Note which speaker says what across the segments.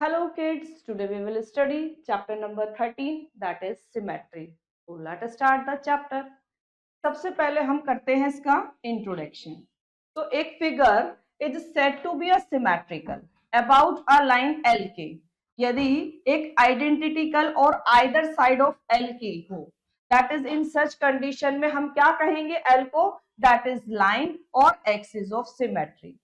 Speaker 1: Hello kids, today we will study chapter number 13 that is symmetry. So let us start the chapter. सबसे पहले हम करते हैं इसका इंट्रोडक्शन। तो एक figure is said to be a symmetrical about a line L के यदि एक आइडेंटिटिकल और आइदर साइड ऑफ एल की हो that is in such condition में हम क्या कहेंगे एल को दैट इज लाइन और एक्सिस ऑफ सिमेट्री।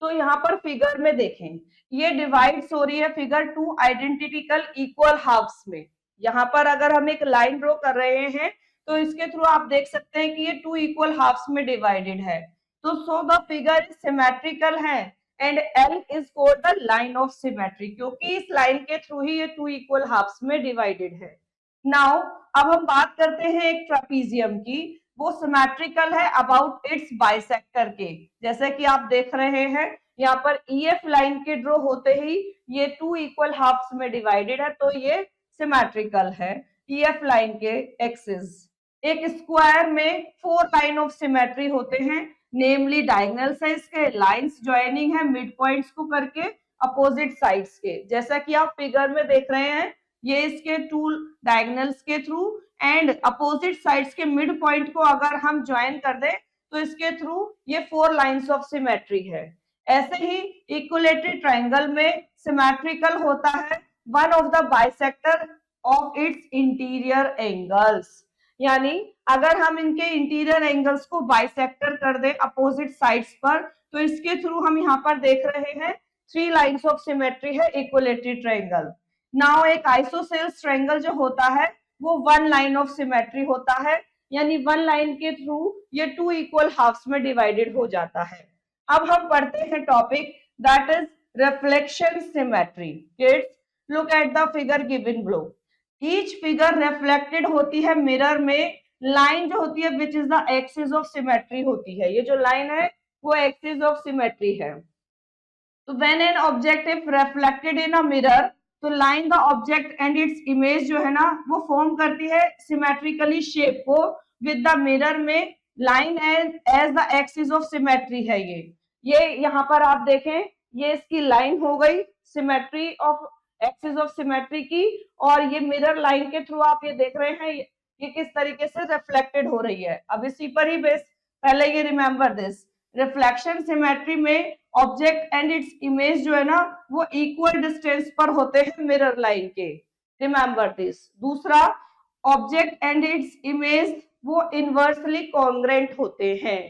Speaker 1: तो यहाँ पर फिगर में देखें ये डिवाइड्स हो रही है फिगर टू आइडेंटिटिकल इक्वल हाफ्स में। यहाँ पर अगर हम एक लाइन ड्रॉ कर रहे हैं तो इसके थ्रू आप देख सकते हैं कि ये टू इक्वल हाफ्स में डिवाइडेड है। तो सो द फिगर सिमेट्रिकल है and L is called the line of symmetry क्योंकि इस लाइन के थ्रू ही ये टू इक्वल हाफ्स में डिवाइडेड है। नाउ अब हम बात करते हैं एक ट्रापीजियम की, वो सिमेट्रिकल है अबाउट इट्स बाइसेक्टर के। जैसे कि आप देख रहे हैं यहाँ पर ईएफ लाइन के ड्रॉ होते ही ये टू इक्वल हाफ्स में डिवाइडेड है तो ये सिमेट्रिकल है ईएफ लाइन के एक्सिस। एक स्क्वायर में फोर लाइन ऑफ सिमेट्री होते हैं नेमली डायगोनल्स है इसके, लाइंस ज्वाइनिंग है मिड पॉइंट्स को करके अपोजिट साइड्स के। जैसा कि आप फिगर में देख रहे हैं ये इसके टू डायगोनल्स के थ्रू एंड अपोजिट साइड्स के मिड पॉइंट को अगर हम ज्वाइन कर दें तो इसके थ्रू ये फोर लाइंस ऑफ सिमेट्री है। ऐसे ही इक्विलेटरल ट्रायंगल में सिमेट्रिकल होता है one of the bisector of its interior angles, यानी अगर हम इनके इंटीरियर एंगल्स को बाइसेक्टर कर दें अपोजिट साइड्स पर तो इसके थ्रू हम यहाँ पर देख रहे हैं थ्री लाइंस ऑफ सिमेट्री है इक्विलेटरल ट्रायंगल। नाउ एक आइसोसेल्स ट्रायंगल जो होता है वो वन लाइन ऑफ सिमेट्री होता है, यानी वन लाइन के थ्रू ये टू इक्वल हाफ्स में डिवाइडेड हो जाता है। अब हम पढ़ते हैं topic that is reflection symmetry. Kids look at the figure given below. Each figure reflected होती है मिरर में, लाइन जो होती है विच is the axis of symmetry होती है। ये जो लाइन है वो एक्सिस ऑफ सिमेट्री है। तो when an object if reflected in a mirror तो line the object and its image जो है ना वो फॉर्म करती है सिमेट्रिकली शेप को विद द मिरर में, line as the axis of symmetry है। ये यहाँ पर आप देखें ये इसकी लाइन हो गई symmetry of axis of symmetry की, और ये मिरर लाइन के थ्रू आप ये देख रहे हैं ये किस तरीके से रिफ्लेक्टेड हो रही है। अब इसी पर ही बेस पहले ये रिमेंबर दिस रिफ्लेक्शन सिमेट्री में ऑब्जेक्ट एंड इट्स इमेज जो है ना वो इक्वल डिस्टेंस पर होते हैं मिरर लाइन के, रिमेंबर दिस। दूसरा ऑब्जेक्ट एंड इट्स इमेज वो इनवर्सली कॉन्ग्रेंट होते हैं।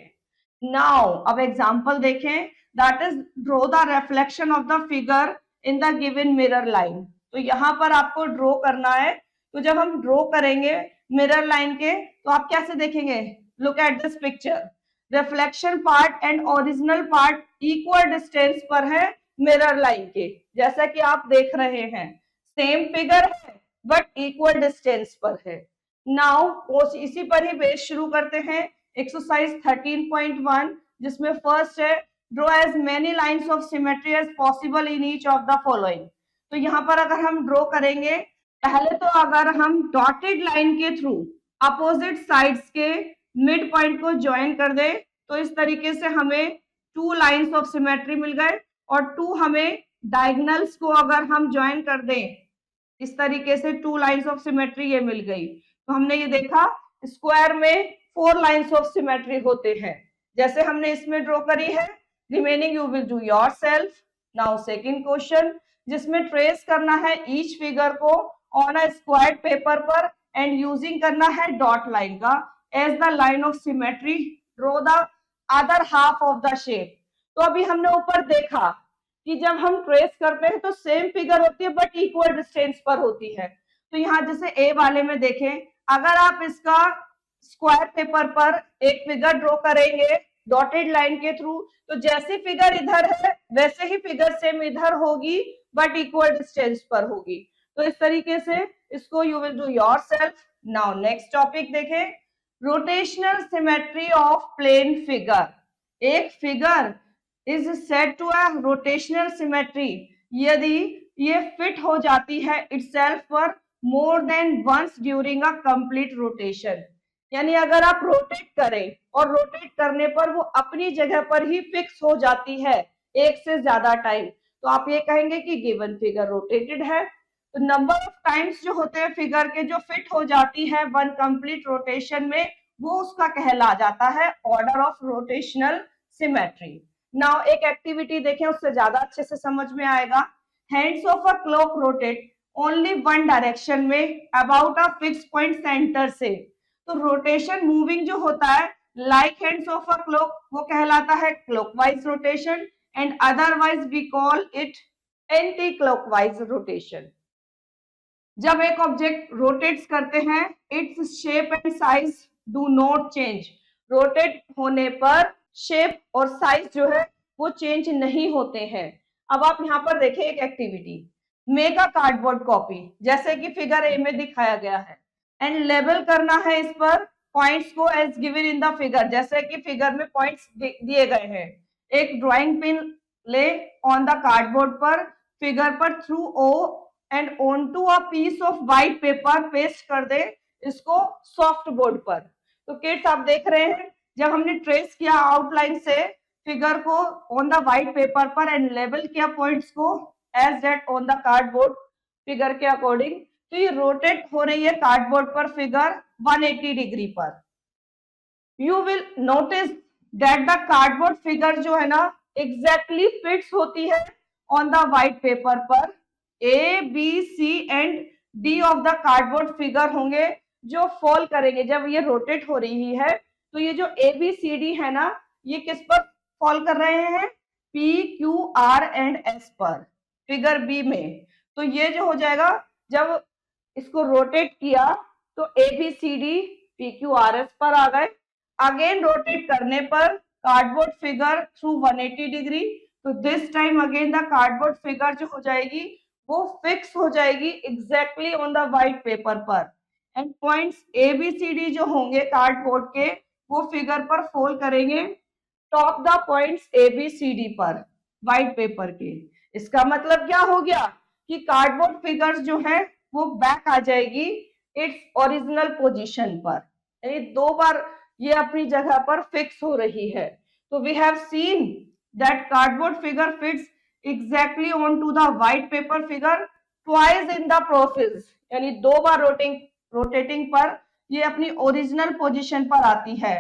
Speaker 1: नाउ अब एग्जांपल देखें that is draw the reflection of the figure in the given mirror line. तो यहाँ पर आपको ड्रॉ करना है, तो जब हम ड्रॉ करेंगे मिरर लाइन के तो आप कैसे देखेंगे, look at this picture. Reflection part and original part equal distance पर है मिरर लाइन के, जैसा कि आप देख रहे हैं सेम फिगर है बट इक्वल डिस्टेंस पर है। नाउ इसी पर ही बेस शुरू करते हैं एक्सरसाइज 13.1 जिसमें फर्स्ट है draw as many lines of symmetry as possible in each of the following. तो यहाँ पर अगर हम ड्रॉ करेंगे पहले तो अगर हम डॉटेड लाइन के थ्रू अपोजिट साइड्स के मिड पॉइंट को ज्वाइन कर दे तो इस तरीके से हमें टू लाइंस ऑफ सिमेट्री मिल गए, और टू हमें डायगोनल्स को अगर हम ज्वाइन कर दें इस तरीके से टू लाइंस ऑफ सिमेट्री ये मिल गई। तो हमने ये देखा स्क्वायर में फोर लाइंस ऑफ सिमेट्री होते हैं जैसे हमने इसमें ड्रॉ करी है। Remaining you will do yourself. Now second question जिसमें ट्रेस करना है ईच फिगर को ऑन अ स्क्वायर पेपर पर एंड यूजिंग करना है डॉट लाइन का as the line of symmetry draw the other half of the shape. तो अभी हमने ऊपर देखा कि जब हम ट्रेस करते हैं तो सेम फिगर होती है बट इक्वल डिस्टेंस पर होती है। तो यहाँ जैसे ए वाले में देखें अगर आप इसका स्क्वायर पेपर पर एक फिगर ड्रॉ करेंगे डॉटेड लाइन के थ्रू तो जैसी फिगर इधर है वैसे ही फिगर सेम इधर होगी बट इक्वल डिस्टेंस पर होगी। तो इस तरीके से इसको you will do yourself. Now next topic देखें rotational symmetry of plane figure. एक figure is said to a rotational symmetry यदि ये फिट हो जाती है इटसेल्फ पर more than once during a complete rotation, यानी अगर आप रोटेट करें और रोटेट करने पर वो अपनी जगह पर ही फिक्स हो जाती है एक से ज्यादा टाइम तो आप ये कहेंगे कि गिवन फिगर रोटेटेड है। तो नंबर ऑफ टाइम्स जो होते हैं फिगर के जो फिट हो जाती है वन कंप्लीट रोटेशन में, वो उसका कहला जाता है order of rotational symmetry. Now एक एक्टिविटी देखें, उससे ज्यादा अच्छे से समझ में आएगा। Hands of a clock rotate only one direction में about a fix point centre से। तो रोटेशन मूविंग जो होता है like hands of a clock, वो कहलाता है clockwise rotation, and otherwise we call it anti clockwise rotation. जब एक ऑब्जेक्ट रोटेट्स करते हैं, its shape and size do not change. Rotate होने पर शेप और साइज जो है वो चेंज नहीं होते हैं। अब आप यहाँ पर देखें एक activity, make a cardboard copy, जैसे कि फिगर ए में दिखाया गया है, एंड लेबल करना है इस पर पॉइंट्स को as given in the figure, जैसे कि फिगर में पॉइंट्स दिए गए हैं। एक ड्राइंग पिन ले ऑन द कार्डबोर्ड पर, फिगर पर through O and on to a piece of white paper paste कर दे इसको सॉफ्ट बोर्ड पर। तो किड्स आप देख रहे हैं, जब हमने ट्रेस किया आउटलाइन से फिगर को ऑन द व्हाइट पेपर पर एंड लेबल किया पॉइंट्स को as that on the cardboard figure के अकॉर्डिंग, तो ये रोटेट हो रही है कार्डबोर्ड पर फिगर 180 डिग्री पर। You will notice that the cardboard figure जो है ना एग्जैक्टली फिट्स होती है ऑन द व्हाइट पेपर पर। A B C and D of the cardboard figure होंगे जो फॉल करेंगे जब ये रोटेट हो रही है। तो ये जो ए बी सी डी है ना, ये किस पर फॉल कर रहे हैं? P Q are and S पर, फिगर बी में। तो ये जो हो जाएगा, जब इसको रोटेट किया तो A B C D P Q R S पर आ गए। अगेन रोटेट करने पर कार्डबोर्ड फिगर थ्रू 180 डिग्री, तो this time again the cardboard figure जो हो जाएगी वो फिक्स हो जाएगी exactly on the white paper पर, and points A B C D जो होंगे कार्डबोर्ड के वो फिगर पर फॉल करेंगे top the points A B C D पर व्हाइट पेपर के। इसका मतलब क्या हो गया कि कार्डबोर्ड फिगर्स जो है वो बैक आ जाएगी इट्स ओरिजिनल पोजीशन पर, यानी दो बार ये अपनी जगह पर फिक्स हो रही है। तो we have seen that cardboard figure fits exactly on to the white paper figure twice in the process, यानी दो बार रोटेटिंग पर ये अपनी ओरिजिनल पोजीशन पर आती है।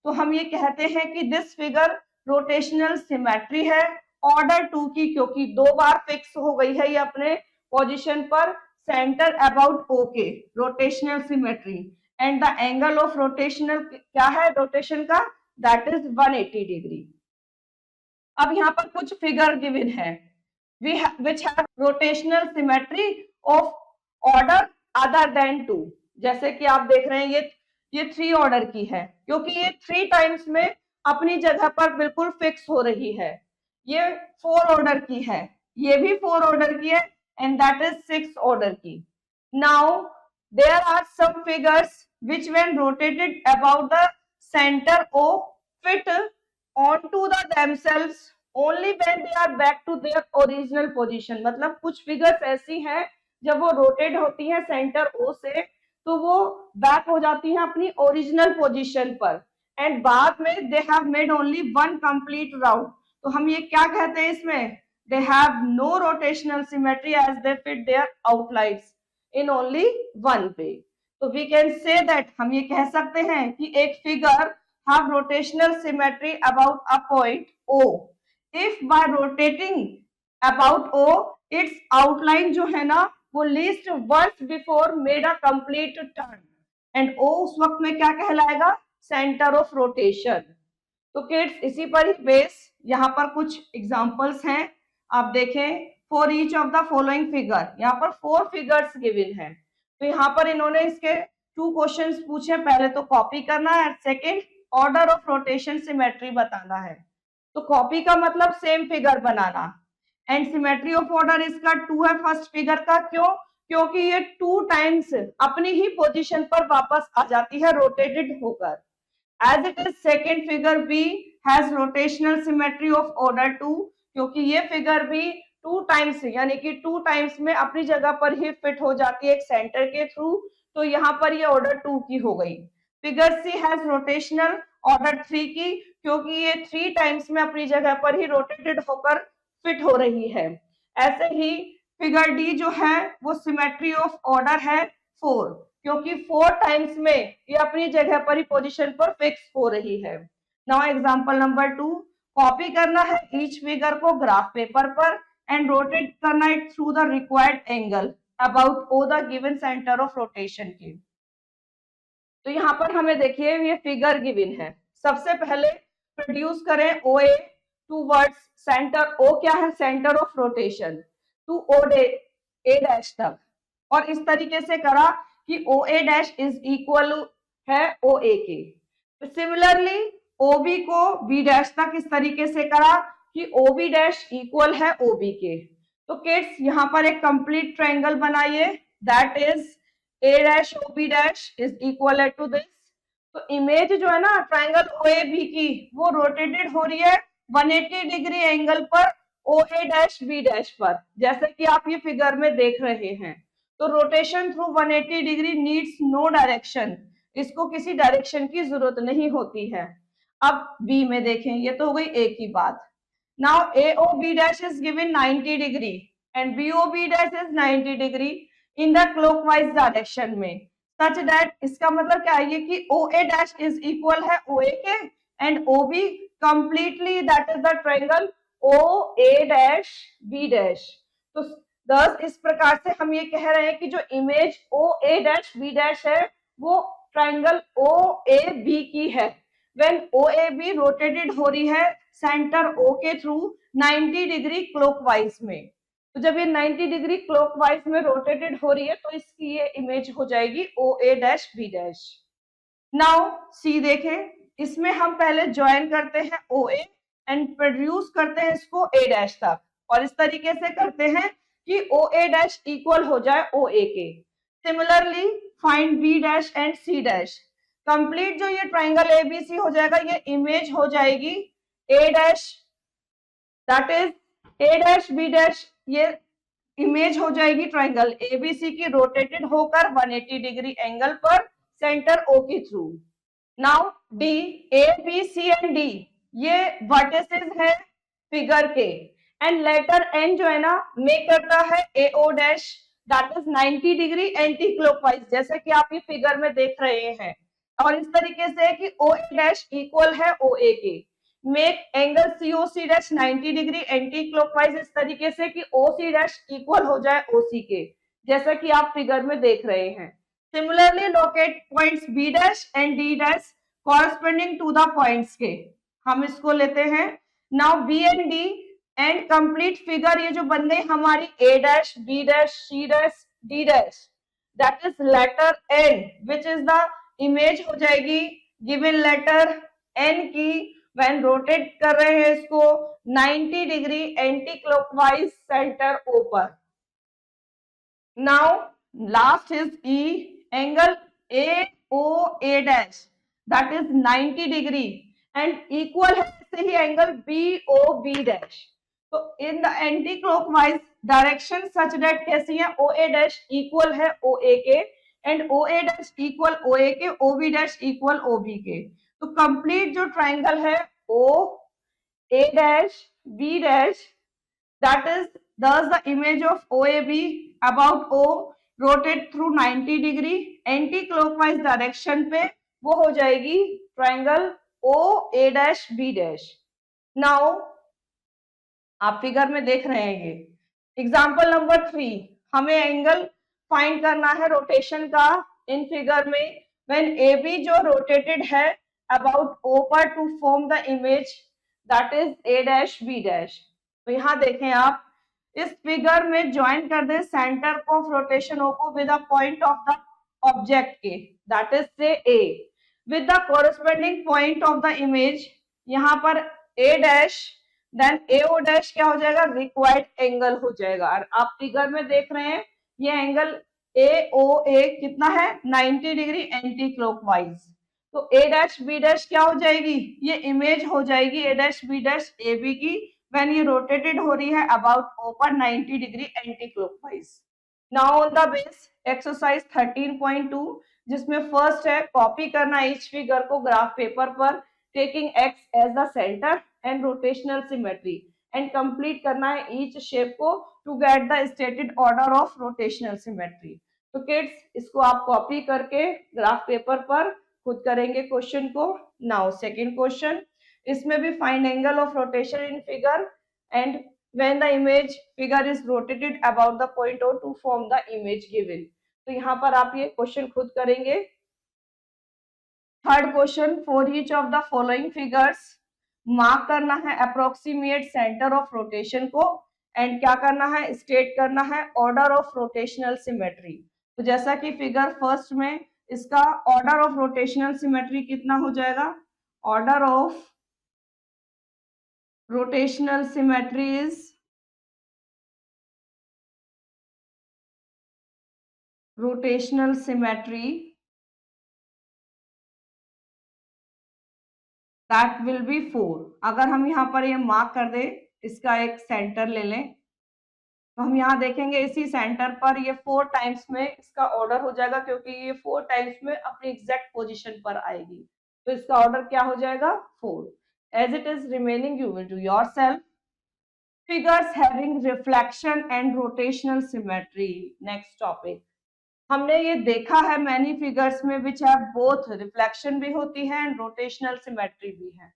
Speaker 1: तो हम ये कहते हैं कि दिस फिगर रोटेशनल सिमेट्री है ऑर्डर 2 की, क्योंकि दो बार फिक्स हो गई है ये अपने पोजीशन पर सेंटर अबाउट ओ के, rotational symmetry. And the angle of rotational क्या है रोटेशन का? That is 180 degree. अब यहाँ पर कुछ फिगर गिवन है which have rotational symmetry of order other than 2। जैसे कि आप देख रहे हैं ये 3 ऑर्डर की है, क्योंकि ये 3 टाइम्स में अपनी जगह पर बिल्कुल फिक्स हो रही है। ये 4 ऑर्डर की है, ये भी 4 ऑर्डर की है, एंड दैट इज 6 ऑर्डर की। Now there are some figures which when rotated about the center O fit onto the themselves only when they are back to their original position। मतलब कुछ figures ऐसी हैं जब वो rotate होती हैं centre O से तो वो बैक हो जाती हैं अपनी ओरिजिनल पोजीशन पर, एंड बाद में they have made only one complete round. तो हम ये क्या कहते हैं इसमें? They have no rotational symmetry as they fit their outlines in only one way. तो वी कैन से दैट, हम ये कह सकते हैं कि एक figure have rotational symmetry about a point O if by rotating about O its outline जो है ना वो least once before made a complete turn, and O उस वक्त में क्या कहलाएगा? Centre of rotation. तो किड्स इसी पर ही बेस यहाँ पर कुछ एग्जांपल्स हैं, आप देखें। For each of the following figure, यहाँ पर 4 फिगर्स गिवन है। तो यहाँ पर इन्होंने इसके 2 क्वेश्चंस पूछे, पहले तो कॉपी करना है, second order of rotation symmetry बताना है। तो कॉपी का मतलब same figure banana, and symmetry of order इसका 2 है फर्स्ट फिगर का। क्यों? क्योंकि ये 2 टाइम्स अपनी ही पोजीशन पर वापस आ जाती है रोटेटेड होकर। As it is second figure B has rotational symmetry of order 2, क्योंकि ये फिगर भी 2 टाइम्स यानी कि 2 टाइम्स में अपनी जगह पर ही फिट हो जाती है एक सेंटर के थ्रू, तो यहाँ पर ये ऑर्डर 2 की हो गई। Figure C has rotational order 3 की, क्योंकि ये 3 टाइम्स में अपनी जगह पर ही रोटेटेड होकर फिट हो रही है। ऐसे ही फिगर डी जो है वो सिमेट्री ऑफ ऑर्डर है 4, क्योंकि 4 टाइम्स में ये अपनी जगह पर ही पोजीशन पर फिक्स हो रही है। नाउ एग्जांपल नंबर 2, कॉपी करना है ईच फिगर को ग्राफ पेपर पर एंड रोटेट करना है through the required angle about O the given centre of rotation के। तो यहाँ पर हमें देखिए ये फिगर गिवन है। सबसे पहले प्रोड्यूस करें ओ ए टूवर्ड्स सेंटर, ओ क्या है, centre of rotation, to O A dash तक, और इस तरीके से करा कि O A dash is equal है ओ ए के। सिमिलरली ओ बी को बी डैश तक इस तरीके से करा कि ओ बी डैश इक्वल है ओ बी के। तो किड्स यहाँ पर एक कंप्लीट ट्रायंगल बनाइए, that is A dash O B dash is equal to this. तो इमेज जो है ना ट्रायंगल ओ ए बी की वो रोटेटेड हो रही है 180 डिग्री एंगल पर ओ ए डैश बी डैश पर, जैसे कि आप ये फिगर में देख रहे हैं। तो rotation through 180 degree needs no direction, इसको किसी डायरेक्शन की जरूरत नहीं होती है। अब बी में देखें, ये तो हो गई ए की बात। Now A O B dash is given 90 degree and B O B dash is 90 degree in the clockwise direction में, सच दैट, इसका मतलब क्या है कि O A dash is equal है ओ ए के and O B completely that is the triangle O A dash B dash. तो this इस प्रकार से हम ये कह रहे हैं कि जो image O A dash B dash है वो ट्रायंगल ओ ए बी की है, when O A B rotated हो रही है सेंटर ओ के थ्रू 90 डिग्री क्लॉकवाइज में। तो जब ये 90 डिग्री क्लॉकवाइज में रोटेटेड हो रही है तो इसकी ये इमेज हो जाएगी O A dash B dash. Now C देखें, इसमें हम पहले ज्वाइन करते हैं ओ ए एंड प्रोड्यूस करते हैं इसको ए डैश तक, और इस तरीके से करते हैं कि ओ ए डैश इक्वल हो जाए ओ ए के। Similarly find B dash and C dash, complete जो ये ट्रायंगल एबीसी हो जाएगा ये इमेज हो जाएगी A dash, that is A dash B dash, ये इमेज हो जाएगी ट्रायंगल एबीसी की रोटेटेड होकर 180 डिग्री एंगल पर सेंटर ओ के through. Now D, A B C and D ये वर्टिसेस है फिगर के, एंड लेटर एन जो है ना मेक करता है A O dash that is 90 degree anti clockwise, जैसे कि आप ये फिगर में देख रहे हैं, और इस तरीके से कि ओ ए डैश इक्वल है ओ ए के। Make angle C O C dash 90 degree anti clockwise इस तरीके से कि ओ सी डैश इक्वल हो जाए ओ सी के, जैसा कि आप फिगर में देख रहे हैं। Similarly locate points B dash and D dash corresponding to the points के, हम इसको लेते हैं। Now B and D and complete figure ये जो बन गई हमारी A dash B dash C dash D dash, that is letter N which is the image हो जाएगी गिवन लेटर एन की व्हेन रोटेट कर रहे हैं इसको 90 degree anti clockwise centre O पर। Now last is E, angle A O A dash that is 90 degree and equal है से ही angle B O B dash. तो in the anti clockwise direction such that कैसी है, O A dash equal है O A के and O A dash equal O A K, O B dash equal O B K. तो complete जो triangle है O A dash B dash that is thus the image of OAB about O rotate through 90 degree anti clockwise direction पे वो हो जाएगी triangle O A dash B dash. Now आप figure में देख रहे हैं ये एग्जांपल नंबर 3, हमें एंगल फाइंड करना है रोटेशन का इन फिगर में व्हेन AB जो रोटेटेड है अबाउट O पर to form the image that is A dash B dash. तो यहाँ देखें आप इस फिगर में ज्वाइन कर दे सेंटर ऑफ रोटेशन ओ को with the point of the object के, दैट इज से A with the corresponding point of the image, यहाँ पर A dash then A O dash क्या हो जाएगा, रिक्वायर्ड एंगल हो जाएगा। और आप फिगर में देख रहे हैं ये एंगल ए ओ ए कितना है 90 डिग्री एंटी क्लॉकवाइज। तो ए डैश बी डैश क्या हो जाएगी, ये इमेज हो जाएगी A dash B dash A B की when ये rotated हो रही है about O पर 90 degree anti clockwise. Now on the base exercise 13.2 जिसमें फर्स्ट है कॉपी करना इच फिगर को ग्राफ पेपर पर taking x as the centre and rotational symmetry and complete करना है ईच शेप को to get the stated order of rotational symmetry. तो kids इसको आप कॉपी करके ग्राफ पेपर पर खुद करेंगे क्वेश्चन को। नाउ सेकंड क्वेश्चन, इसमें भी find angle of rotation in figure and when the image figure is rotated about the point O to form the image given। तो यहाँ पर आप ये क्वेश्चन खुद करेंगे। Third question, for each of the following figures mark करना है approximate centre of rotation को एंड क्या करना है, स्टेट करना है ऑर्डर ऑफ रोटेशनल सिमेट्री। तो जैसा कि फिगर फर्स्ट में इसका ऑर्डर ऑफ रोटेशनल सिमेट्री कितना हो जाएगा, order of rotational symmetry is rotational symmetry that will be 4। अगर हम यहाँ पर ये मार्क कर दे, इसका एक सेंटर ले लें, तो हम यहाँ देखेंगे इसी सेंटर पर ये 4 टाइम्स में इसका ऑर्डर हो जाएगा, क्योंकि ये 4 टाइम्स में अपनी एग्जैक्ट पोजीशन पर आएगी। तो इसका ऑर्डर क्या हो जाएगा, 4। As it is remaining you will do yourself. Figures having reflection and rotational symmetry, next topic. हमने ये देखा है मैनी फिगर्स में विच हैव बोथ रिफ्लेक्शन भी होती है एंड रोटेशनल सिमेट्री भी है।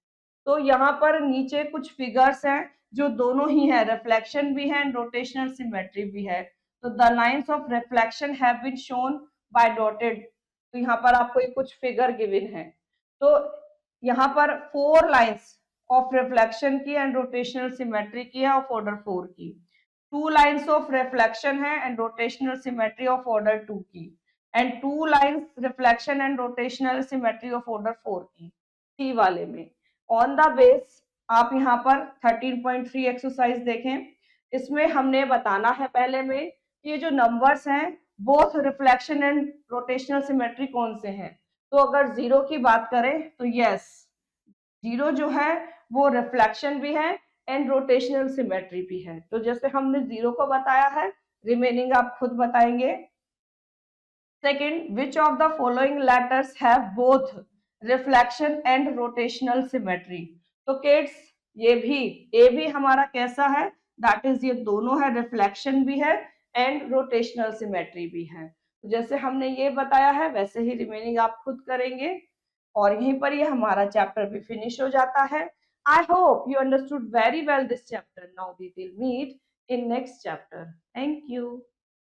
Speaker 1: तो यहाँ पर नीचे कुछ फिगर्स हैं जो दोनों ही है, रिफ्लेक्शन भी है एंड रोटेशनल सिमेट्री भी है। तो the lines of reflection have been shown by dotted. तो यहाँ पर आपको ये कुछ फिगर गिवन है, तो यहाँ पर 4 लाइंस ऑफ रिफ्लेक्शन की एंड रोटेशनल सिमेट्री की है ऑफ ऑर्डर 4 की, 2 लाइंस ऑफ रिफ्लेक्शन है and rotational symmetry of order 2 की, and 2 lines reflection and rotational symmetry of order 4 की। सी वाले में ऑन द बेस आप यहाँ पर 13.3 एक्सरसाइज देखें, इसमें हमने बताना है पहले में कि ये जो नंबर्स हैं both reflection and rotational symmetry कौन से हैं। तो अगर 0 की बात करें तो यस, 0 जो है वो रिफ्लेक्शन भी है एंड रोटेशनल सिमेट्री भी है। तो जैसे हमने 0 को बताया है, रिमेनिंग आप खुद बताएंगे। Second, which of the following letters have both reflection and rotational symmetry. तो किड्स ये भी हमारा कैसा है, दैट इज ये दोनों है, रिफ्लेक्शन भी है एंड रोटेशनल सिमेट्री भी है। तो जैसे हमने ये बताया है वैसे ही रिमेनिंग आप खुद करेंगे और यहीं पर ये हमारा चैप्टर भी फिनिश हो जाता है। I hope you understood very well this chapter. Now we will meet in next chapter. Thank you.